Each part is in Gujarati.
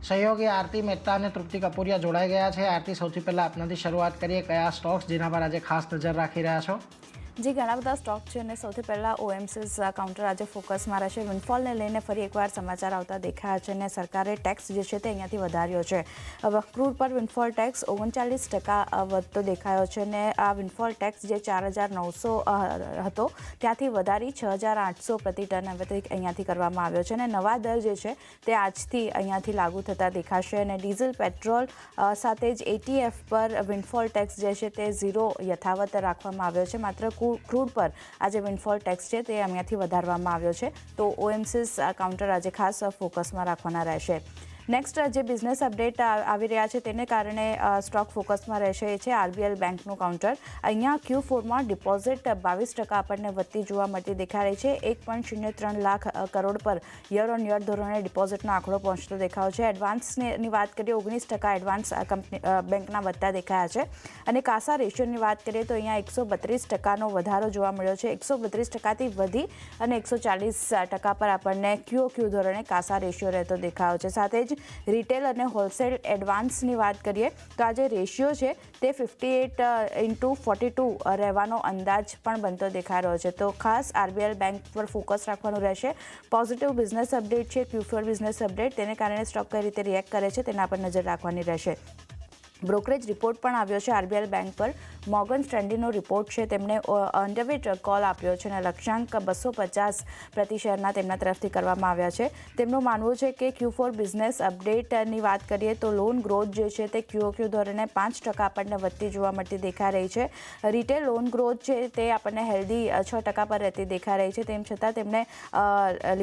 સહયોગી આરતી મહેતા અને તૃપ્તિ કપૂરિયા જોડાઈ ગયા છે। આરતી, સૌથી પહેલાં આપનાથી શરૂઆત કરીએ, કયા સ્ટોક્સ જેના પર આજે ખાસ નજર રાખી રહ્યા છો? જે ઘણા બધા સ્ટોક છે અને સૌથી પહેલાં ઓએમસીસ કાઉન્ટર આજે ફોકસમાં રહેશે। વિન્ડફોલને લઈને ફરી એકવાર સમાચાર આવતા દેખાયા છે અને સરકારે ટેક્સ જે છે તે અહીંયાથી વધાર્યો છે। ક્રૂડ પર વિન્ડફોલ ટેક્સ 39% વધતો દેખાયો છે અને આ વિન્ડફોલ ટેક્સ જે 4,900 હતો ત્યાંથી વધારી 6,800 પ્રતિ ટન હવે અહીંયાથી કરવામાં આવ્યો છે અને નવા દર જે છે તે આજથી અહીંયાથી લાગુ થતા દેખાશે અને ડીઝલ, પેટ્રોલ સાથે જ એટીએફ પર વિન્ડફોલ ટેક્સ જે છે તે 0 યથાવત રાખવામાં આવ્યો છે। માત્ર ક્રૂડ પર આજે વિન્ડફોલ ટેક્સ છે તે અહીંયાથી વધારવામાં આવ્યો છે। તો ઓએમસીસ કાઉન્ટર આજે ખાસ ફોકસમાં રાખવાના રહેશે। નેક્સ્ટ જે બિઝનેસ અપડેટ આવી રહ્યા છે તેને કારણે સ્ટોક ફોકસમાં રહેશે એ છે આરબીએલ બેંકનું કાઉન્ટર। અહીંયા Q4માં ડિપોઝિટ 22% આપણને વધતી જોવા મળતી દેખાઈ રહી છે। 1.03 લાખ કરોડ પર યર ઓન યર ધોરણે ડિપોઝિટનો આંકડો પહોંચતો દેખાયો છે। એડવાન્સની વાત કરીએ 19% એડવાન્સ બેંકના વધતા દેખાયા છે અને કાસા રેશિયોની વાત કરીએ તો અહીંયા 132%નો વધારો જોવા મળ્યો છે। 132%થી વધી અને 140% પર આપણને QOQ ધોરણે કાસા રેશિયો રહેતો દેખાયો છે। સાથે જ રિટેલ અને હોલસેલ એડવાન્સની વાત કરીએ તો આજે રેશિયો છે તે 58:42 રહેવાનો અંદાજ પણ બનતો દેખાઈ રહ્યો છે। તો ખાસ આરબીએલ બેંક પર ફોકસ રાખવાનું રહેશે। પોઝિટિવ બિઝનેસ અપડેટ છે Q4 બિઝનેસ અપડેટ, તેને કારણે સ્ટોક કઈ રીતે રિએક્ટ કરે છે તેના પર નજર રાખવાની રહેશે। બ્રોકરેજ રિપોર્ટ પણ આવ્યો છે આરબીએલ બેંક પર। મોર્ગન સ્ટેન્લીનો રિપોર્ટ છે, તેમણે અંડરવેટ કોલ આપ્યો છે અને લક્ષ્યાંક 250 પ્રતિ શેરના તેમના તરફથી કરવામાં આવ્યા છે। તેમનું માનવું છે કે Q4 બિઝનેસ અપડેટની વાત કરીએ તો લોન ગ્રોથ જે છે તે QOQ ધોરણે 5% આપણને વધતી જોવા મળતી દેખાઈ રહી છે। રિટેલ લોન ગ્રોથ છે તે આપણને હેલ્ધી 6% પર રહેતી દેખાઈ રહી છે। તેમ છતાં તેમને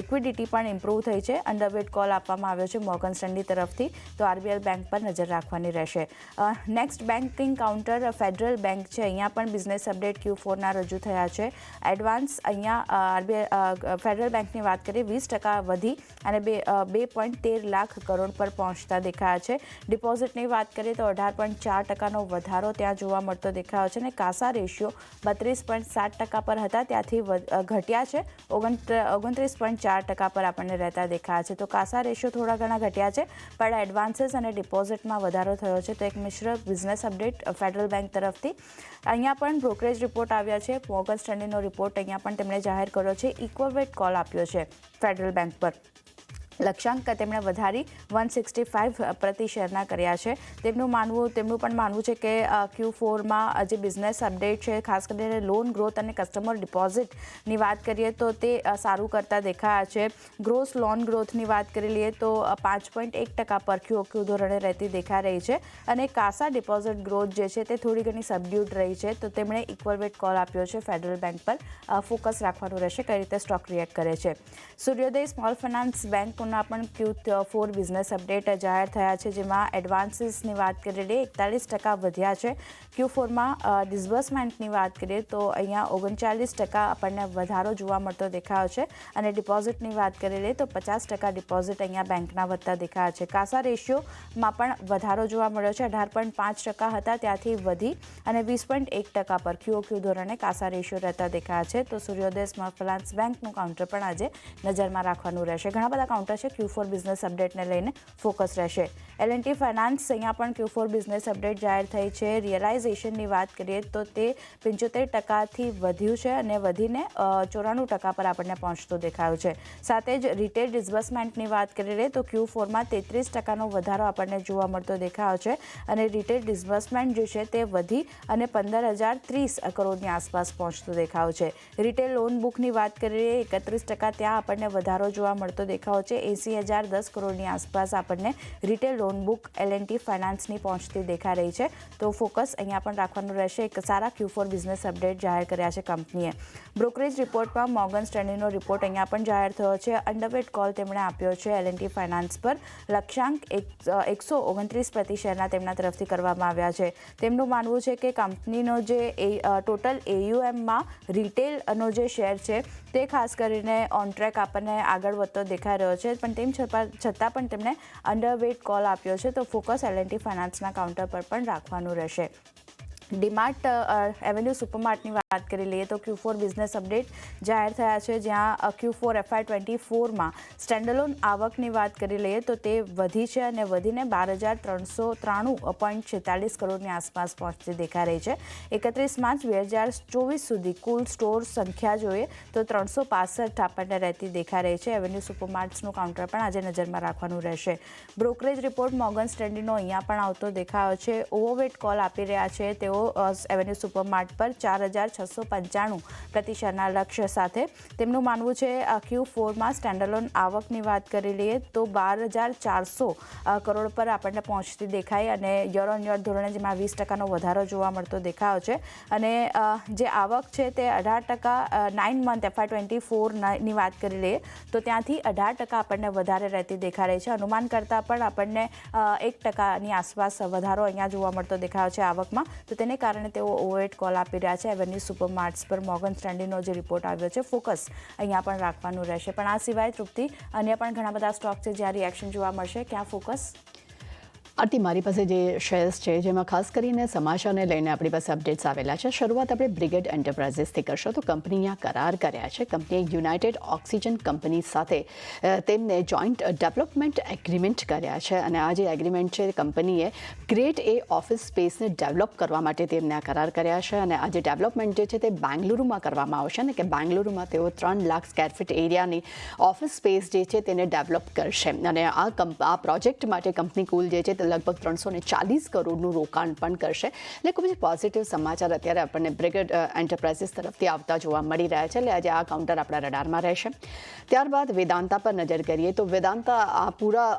લિક્વિડિટી પણ ઇમ્પ્રૂવ થઈ છે। અંડરવેટ કોલ આપવામાં આવ્યો છે મોર્ગન સ્ટેન્લી તરફથી, તો આરબીએલ બેંક પર નજર રાખવાની રહેશે। Next banking counter federal bank છે। અહીંયા પણ બિઝનેસ અપડેટ Q4ના રજૂ થયા છે। એડવાન્સ અહીંયા ફેડરલ બેંકની વાત કરીએ 20% વધી અને 2.13 લાખ કરોડ પર પહોંચતા દેખાયા છે। ડિપોઝિટની વાત કરીએ તો 18.4%નો વધારો ત્યાં જોવા મળતો દેખાયો છે અને કાસા રેશિયો 32.7% પર હતા ત્યાંથી ઘટ્યા છે 29.4% પર આપણને રહેતા દેખાયા છે। તો કાસા રેશિયો થોડા ઘણા ઘટ્યા છે પણ એડવાન્સીસ અને ડિપોઝિટમાં વધારો થયો છે। તો એક મિશ્ર બિઝનેસ અપડેટ ફેડરલ બેંક તરફથી। અહીંયા પણ બ્રોકરેજ રિપોર્ટ આવ્યા છે। મોર્ગન સ્ટેન્લીનો રિપોર્ટ અહીંયા પણ તેમણે જાહેર કર્યો છે। ઇક્વલવેટ કોલ આપ્યો છે ફેડરલ બેંક પર। લક્ષ્યાંક તેમણે વધારી 165 પ્રતિ શેરના કર્યા છે। તેમનું પણ માનવું છે કે Q4માં જે બિઝનેસ અપડેટ છે ખાસ કરીને લોન ગ્રોથ અને કસ્ટમર ડિપોઝિટની વાત કરીએ તો તે સારું કરતા દેખાયા છે। ગ્રોસ લોન ગ્રોથની વાત કરી લઈએ તો 5.1% પર QOQ ધોરણે રહેતી દેખાઈ રહી છે અને કાસા ડિપોઝિટ ગ્રોથ જે છે તે થોડી ઘણી સબડ્યુડ રહી છે। તો તેમણે ઇક્વલવેટ કોલ આપ્યો છે ફેડરલ બેંક પર। ફોકસ રાખવાનું રહેશે કઈ રીતે સ્ટોક રિએક્ટ કરે છે। સૂર્યોદય સ્મોલ ફાઇનાન્સ બેંક પણ Q4 બિઝનેસ અપડેટ જાહેર થયા છે, જેમાં એડવાન્સીસની વાત કરીએ 41% વધ્યા છે। Q4માં ડિસ્બર્સમેન્ટની વાત કરીએ તો અહીંયા 39% આપણને વધારો જોવા મળતો દેખાયો છે અને ડિપોઝિટની વાત કરી લઈએ તો 50% ડિપોઝિટ અહીંયા બેંકના વધતા દેખાયા છે। કાસા રેશિયોમાં પણ વધારો જોવા મળ્યો છે। 18.5% હતા ત્યાંથી વધી અને 20.1% પર QOQ ધોરણે કાસા રેશિયો રહેતા દેખાયા છે। તો સૂર્યોદય સ્મોલ ફાઇનાન્સ બેંકનું કાઉન્ટર પણ આજે નજરમાં રાખવાનું રહેશે। ઘણા બધા કાઉન્ટર છે Q4 બિઝનેસ અપડેટને લઈને ફોકસ રહેશે। L&T ફાઇનાન્સ અહીંયા પણ Q4 બિઝનેસ અપડેટ જાહેર થઈ છે। રિયલાઇઝેશનની વાત કરીએ તો તે 75%થી વધ્યું છે અને વધીને 94% પર આપણને પહોંચતો દેખાયો છે। સાથે જ રિટેલ ડિસ્બર્સમેન્ટની વાત કરી લઈએ તો Q4માં 33%નો વધારો આપણને જોવા મળતો દેખાયો છે અને રિટેલ ડિસ્બર્સમેન્ટ જે છે તે વધી અને 15,030 કરોડની આસપાસ પહોંચતો દેખાયો છે। રિટેલ લોન બુકની વાત કરીએ 31% ત્યાં આપણને વધારો જોવા મળતો દેખાયો છે। 80,010 કરોડની આસપાસ આપણને રિટેલ લોન બુક L&T ફાઇનાન્સની પહોંચતી દેખાઈ રહી છે। તો ફોકસ અહીંયા પણ રાખવાનું રહેશે। એક સારા Q4 બિઝનેસ અપડેટ જાહેર કર્યા છે કંપનીએ। બ્રોકરેજ રિપોર્ટમાં મોર્ગન સ્ટેન્લીનો રિપોર્ટ અહીંયા પણ જાહેર થયો છે। અંડરવેટ કોલ તેમણે આપ્યો છે L&T ફાઇનાન્સ પર। લક્ષ્યાંક 129 પ્રતિ શેરના તેમના તરફથી કરવામાં આવ્યા છે। તેમનું માનવું છે કે કંપનીનો જે ટોટલ AUMમાં રિટેલનો જે શેર છે તે ખાસ કરીને ઓન ટ્રેક આપણને આગળ વધતો દેખાઈ રહ્યો છે પણ તેમ છતાં પણ તેમણે અંડરવેટ કોલ આપ્યો છે। તો ફોકસ L&T ફાઇનાન્સના કાઉન્ટર પર પણ રાખવાનું રહેશે। ડીમાર્ટ એવન્યુ સુપરમાર્ટની વાત કરી લઈએ તો Q4 બિઝનેસ અપડેટ જાહેર થયા છે, જ્યાં Q4 FY24માં સ્ટેન્ડઅલોન આવકની વાત કરી લઈએ તો તે વધી છે અને વધીને 12,393.46 કરોડની આસપાસ પહોંચતી દેખાઈ રહી છે. 31 માર્ચ 2024 સુધી કુલ સ્ટોર સંખ્યા જોઈએ તો 365 આપણને રહેતી દેખાઈ રહી છે. એવન્યુ સુપરમાર્ટ્સનું કાઉન્ટર પણ આજે નજરમાં રાખવાનું રહેશે. બ્રોકરેજ રિપોર્ટ મોર્ગન સ્ટેન્લીનો અહીંયા પણ આવતો દેખાયો છે. ઓવરવેટ કોલ આપી રહ્યા છે તેઓ એવન્યુ સુપરમાર્ટ પર 4,695 પ્રતિ શેરના લક્ષ્ય સાથે. તેમનું માનવું છે Q4માં સ્ટેન્ડઅલોન આવકની વાત કરી લઈએ તો 12,400 કરોડ પર આપણને પહોંચતી દેખાઈ અને યર ઓન યર ધોરણે જેમાં 20% વધારો જોવા મળતો દેખાયો છે. અને જે આવક છે તે 18% 9 મંથ FY24ની વાત કરી લઈએ તો ત્યાંથી 18% આપણને વધારે રહેતી દેખાઈ રહી છે. અનુમાન કરતાં પણ આપણને 1%ની આસપાસ વધારો અહીંયા જોવા મળતો દેખાયો છે આવકમાં. તો તેને કારણે તેઓ ઓવરવેટ કોલ આપી રહ્યા છે. એવન્યુ સુપરમાર્ટ્સ પર મોર્ગન સ્ટેન્લીનો જે રિપોર્ટ આવ્યો છે ફોકસ અહીંયા પણ રાખવાનું રહેશે. પણ આ સિવાય તૃપ્તિ અન્ય પણ ઘણા બધા સ્ટોક છે જ્યાં રિએક્શન જોવા મળશે, ક્યાં ફોકસ? આરતી, મારી પાસે જે શેર્સ છે જેમાં ખાસ કરીને સમાચારને લઈને આપણી પાસે અપડેટ્સ આવેલા છે. શરૂઆત આપણે બ્રિગેડ એન્ટરપ્રાઇઝીસથી કરશો તો કંપનીએ કરાર કર્યા છે. કંપનીએ યુનાઇટેડ ઓક્સિજન કંપની સાથે તેમને જોઈન્ટ ડેવલપમેન્ટ એગ્રીમેન્ટ કર્યા છે અને આ જે એગ્રીમેન્ટ છે કંપનીએ ગ્રેડ એ ઓફિસ સ્પેસને ડેવલપ કરવા માટે તેમને આ કરાર કર્યા છે. અને આ જે ડેવલપમેન્ટ જે છે તે બેંગલુરુમાં કરવામાં આવશે ને કે બેંગલુરુમાં તેઓ 3 લાખ સ્ક્વેર ફીટ એરિયાની ઓફિસ સ્પેસ જે છે તેને ડેવલપ કરશે. અને આ પ્રોજેક્ટ માટે કંપની કુલ જે છે લગભગ 340 કરોડનું રોકાણ પણ કરશે. એટલે ખૂબ જ પોઝિટિવ સમાચાર અત્યારે આપણને બ્રિગેડ એન્ટરપ્રાઇઝીસ તરફથી આવતા જોવા મળી રહ્યા છે. એટલે આજે આ કાઉન્ટર આપણા રડારમાં રહેશે. ત્યારબાદ વેદાંતા પર નજર કરીએ તો વેદાંતા આ પૂરા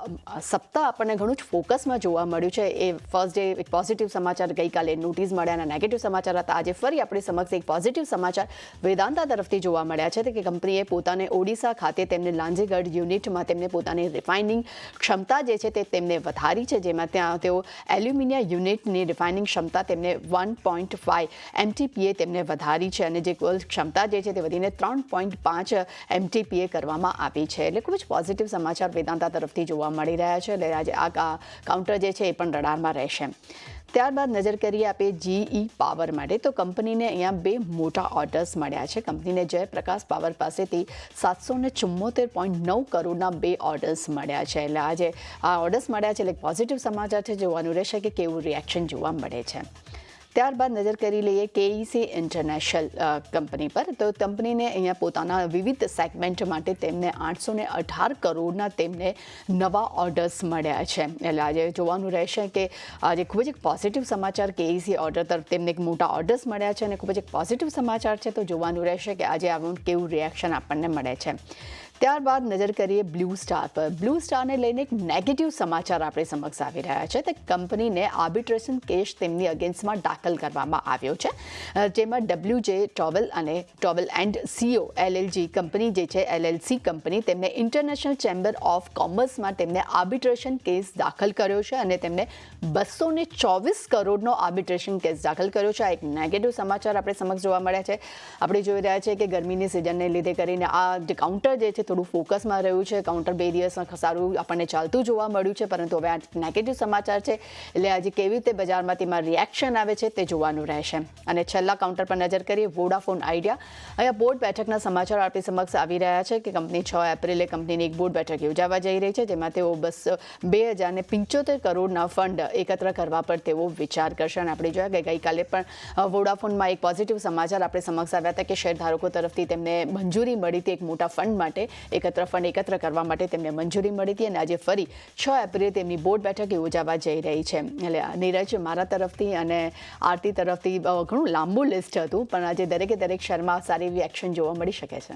સપ્તાહ આપણને ઘણું જ ફોકસમાં જોવા મળ્યું છે. એ ફર્સ્ટ ડે એક પોઝિટિવ સમાચાર ગઈકાલે નોટિસ મળ્યા અને નેગેટિવ સમાચાર હતા. આજે ફરી આપણી સમક્ષ એક પોઝિટિવ સમાચાર વેદાંતા તરફથી જોવા મળ્યા છે કે કંપનીએ પોતાને ઓડિશા ખાતે તેમને લાંજેગઢ યુનિટમાં તેમને પોતાની રિફાઇનિંગ ક્ષમતા જે છે તે તેમને વધારી છે. જેમાં ત્યાં તેઓ એલ્યુમિનિયમ યુનિટની રિફાઇનિંગ ક્ષમતા તેમને 1.5 MTPA તેમને વધારી છે અને જે કુલ ક્ષમતા જે છે તે વધીને 3.5 MTPA કરવામાં આવી છે. એટલે ખૂબ જ પોઝિટિવ સમાચાર વેદાંતા તરફથી જોવા મળી રહ્યા છે. એટલે આજે આ કાઉન્ટર જે છે એ પણ રડારમાં રહેશે. ત્યારબાદ નજર કરીએ આપણે GE પાવર માટે તો કંપનીને અહીંયા 2 મોટા ઓર્ડર્સ મળ્યા છે. કંપનીને જયપ્રકાશ પાવર પાસેથી 774.9 કરોડના 2 ઓર્ડર્સ મળ્યા છે. એટલે આજે આ ઓર્ડર્સ મળ્યા છે એટલે પોઝિટિવ સમાચાર છે. જોવાનું રહેશે કે કેવું રિએક્શન જોવા મળે છે. ત્યારબાદ નજર કરી લઈએ KEC ઇન્ટરનેશનલ કંપની પર તો કંપનીને અહીંયા પોતાના વિવિધ સેગમેન્ટ માટે તેમને 818 કરોડના તેમને નવા ઓર્ડર્સ મળ્યા છે. એટલે આજે જોવાનું રહેશે કે આજે ખૂબ જ એક પોઝિટિવ સમાચાર KEC ઓર્ડર તરફ તેમને એક મોટા ઓર્ડર્સ મળ્યા છે અને ખૂબ જ એક પોઝિટિવ સમાચાર છે. તો જોવાનું રહેશે કે આજે આવું કેવું રિએક્શન આપણને મળે છે. ત્યારબાદ નજર કરીએ બ્લુ સ્ટાર પર. બ્લુ સ્ટારને લઈને એક નેગેટિવ સમાચાર આપણી સમક્ષ આવી રહ્યા છે. તે કંપનીને આર્બિટ્રેશન કેસ તેમની અગેન્સ્ટમાં દાખલ કરવામાં આવ્યો છે. જેમાં WJ ટોવેલ અને towel and CO LLG company જે છે LLC કંપની તેમને ઇન્ટરનેશનલ ચેમ્બર ઓફ કોમર્સમાં તેમને આર્બિટ્રેશન કેસ દાખલ કર્યો છે અને તેમને 224 કરોડનો આર્બિટ્રેશન કેસ દાખલ કર્યો છે. આ એક નેગેટિવ સમાચાર આપણે સમક્ષ જોવા મળ્યા છે. આપણે જોઈ રહ્યા છીએ કે ગરમીની સિઝનને લીધે કરીને આ જે કાઉન્ટર જે છે થોડું ફોકસમાં રહ્યું છે. કાઉન્ટર 2 દિવસમાં સારું આપણને ચાલતું જોવા મળ્યું છે પરંતુ હવે આ નેગેટિવ સમાચાર છે એટલે આજે કેવી રીતે બજારમાં તેમાં રિએક્શન આવે છે તે જોવાનું રહેશે. અને છેલ્લા કાઉન્ટર પર નજર કરીએ વોડાફોન આઈડિયા. અહીંયા બોર્ડ બેઠકના સમાચાર આપણી સમક્ષ આવી રહ્યા છે કે કંપની 6 એપ્રિલે કંપનીની એક બોર્ડ બેઠક યોજાવા જઈ રહી છે જેમાં તેઓ 2,075 કરોડના ફંડ એકત્ર કરવા પર તેઓ વિચાર કરશે. અને આપણે જોયા કે ગઈકાલે પણ વોડાફોનમાં એક પોઝિટિવ સમાચાર આપણે સમક્ષ આવ્યા હતા કે શેરધારકો તરફથી તેમને મંજૂરી મળી હતી એક મોટા ફંડ માટે ફંડ એકત્ર કરવા માટે તેમને મંજૂરી મળી હતી અને આજે ફરી 6 એપ્રિલે તેમની બોર્ડ બેઠક યોજાવા જઈ રહી છે. એટલે નીરજ, મારા તરફથી અને આરતી તરફથી ઘણું લાંબુ લિસ્ટ હતું પણ આજે દરેક શેરમાં સારી એવી એક્શન જોવા મળી શકે છે.